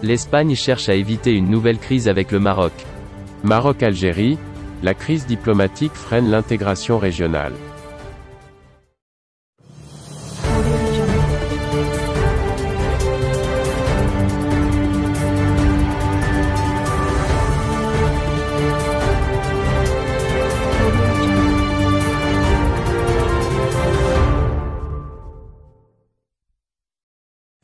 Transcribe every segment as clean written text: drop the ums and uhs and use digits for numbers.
L'Espagne cherche à éviter une nouvelle crise avec le Maroc. Maroc-Algérie, la crise diplomatique freine l'intégration régionale.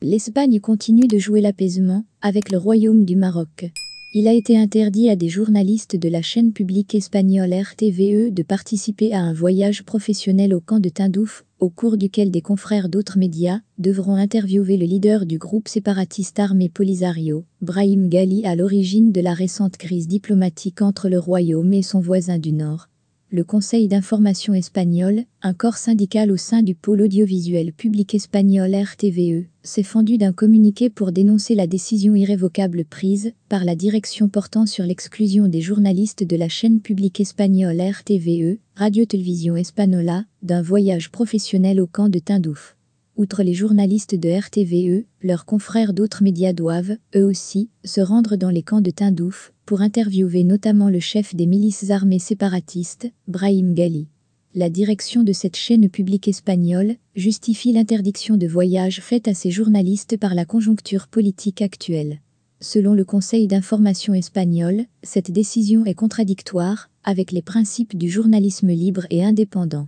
L'Espagne continue de jouer l'apaisement avec le Royaume du Maroc. Il a été interdit à des journalistes de la chaîne publique espagnole RTVE de participer à un voyage professionnel au camp de Tindouf, au cours duquel des confrères d'autres médias devront interviewer le leader du groupe séparatiste armé Polisario, Brahim Ghali, à l'origine de la récente crise diplomatique entre le Royaume et son voisin du Nord. Le Conseil d'information espagnol, un corps syndical au sein du pôle audiovisuel public espagnol RTVE, s'est fendu d'un communiqué pour dénoncer la décision irrévocable prise par la direction portant sur l'exclusion des journalistes de la chaîne publique espagnole RTVE, Radio-Télévision Española, d'un voyage professionnel au camp de Tindouf. Outre les journalistes de RTVE, leurs confrères d'autres médias doivent, eux aussi, se rendre dans les camps de Tindouf pour interviewer notamment le chef des milices armées séparatistes, Brahim Ghali. La direction de cette chaîne publique espagnole justifie l'interdiction de voyage faite à ces journalistes par la conjoncture politique actuelle. Selon le Conseil d'information espagnol, cette décision est contradictoire avec les principes du journalisme libre et indépendant.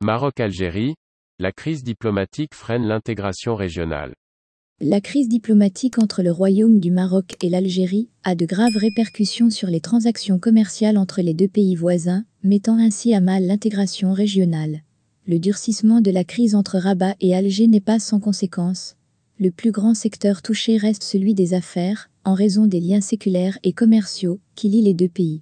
Maroc-Algérie, la crise diplomatique freine l'intégration régionale. La crise diplomatique entre le Royaume du Maroc et l'Algérie a de graves répercussions sur les transactions commerciales entre les deux pays voisins, mettant ainsi à mal l'intégration régionale. Le durcissement de la crise entre Rabat et Alger n'est pas sans conséquences. Le plus grand secteur touché reste celui des affaires, en raison des liens séculaires et commerciaux qui lient les deux pays.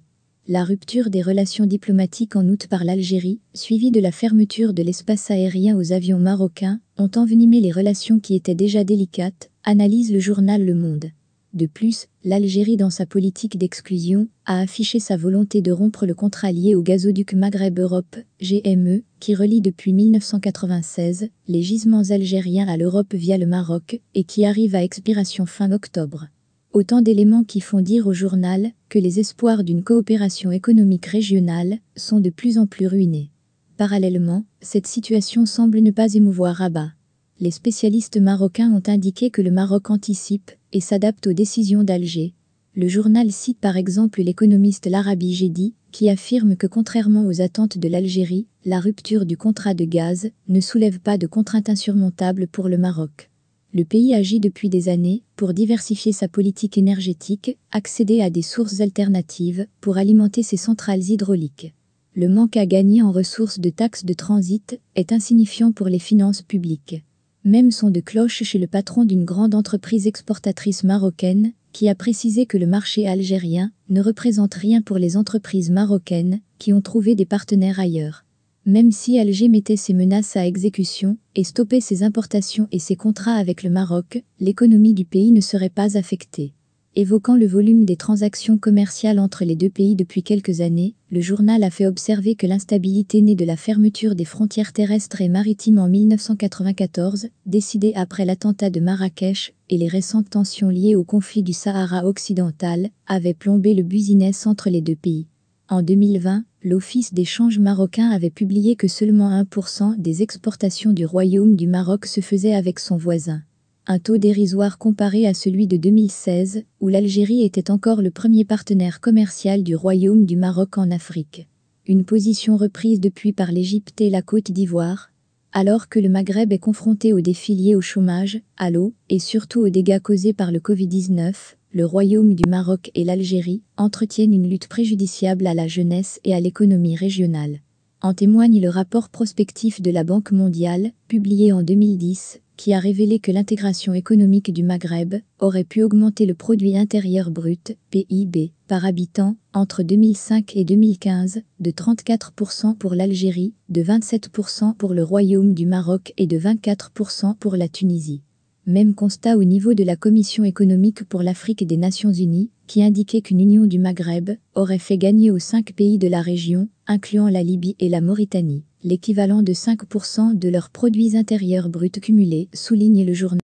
La rupture des relations diplomatiques en août par l'Algérie, suivie de la fermeture de l'espace aérien aux avions marocains, ont envenimé les relations qui étaient déjà délicates, analyse le journal Le Monde. De plus, l'Algérie, dans sa politique d'exclusion, a affiché sa volonté de rompre le contrat lié au gazoduc Maghreb-Europe, GME, qui relie depuis 1996 les gisements algériens à l'Europe via le Maroc et qui arrive à expiration fin octobre. Autant d'éléments qui font dire au journal que les espoirs d'une coopération économique régionale sont de plus en plus ruinés. Parallèlement, cette situation semble ne pas émouvoir Rabat. Les spécialistes marocains ont indiqué que le Maroc anticipe et s'adapte aux décisions d'Alger. Le journal cite par exemple l'économiste Larabi Jedi, qui affirme que contrairement aux attentes de l'Algérie, la rupture du contrat de gaz ne soulève pas de contraintes insurmontables pour le Maroc. Le pays agit depuis des années pour diversifier sa politique énergétique, accéder à des sources alternatives pour alimenter ses centrales hydrauliques. Le manque à gagner en ressources de taxes de transit est insignifiant pour les finances publiques. Même son de cloche chez le patron d'une grande entreprise exportatrice marocaine, qui a précisé que le marché algérien ne représente rien pour les entreprises marocaines qui ont trouvé des partenaires ailleurs. Même si Alger mettait ses menaces à exécution et stoppait ses importations et ses contrats avec le Maroc, l'économie du pays ne serait pas affectée. Évoquant le volume des transactions commerciales entre les deux pays depuis quelques années, le journal a fait observer que l'instabilité née de la fermeture des frontières terrestres et maritimes en 1994, décidée après l'attentat de Marrakech, et les récentes tensions liées au conflit du Sahara occidental, avait plombé le business entre les deux pays. En 2020, l'Office des changes marocain avait publié que seulement 1% des exportations du Royaume du Maroc se faisaient avec son voisin. Un taux dérisoire comparé à celui de 2016, où l'Algérie était encore le premier partenaire commercial du Royaume du Maroc en Afrique. Une position reprise depuis par l'Égypte et la Côte d'Ivoire. Alors que le Maghreb est confronté aux défis liés au chômage, à l'eau et surtout aux dégâts causés par le Covid-19, le Royaume du Maroc et l'Algérie entretiennent une lutte préjudiciable à la jeunesse et à l'économie régionale. En témoigne le rapport prospectif de la Banque mondiale, publié en 2010, qui a révélé que l'intégration économique du Maghreb aurait pu augmenter le produit intérieur brut, PIB, par habitant, entre 2005 et 2015, de 34% pour l'Algérie, de 27% pour le Royaume du Maroc et de 24% pour la Tunisie. Même constat au niveau de la Commission économique pour l'Afrique des Nations Unies, qui indiquait qu'une union du Maghreb aurait fait gagner aux 5 pays de la région, incluant la Libye et la Mauritanie, l'équivalent de 5% de leurs produits intérieurs bruts cumulés, souligne le journal.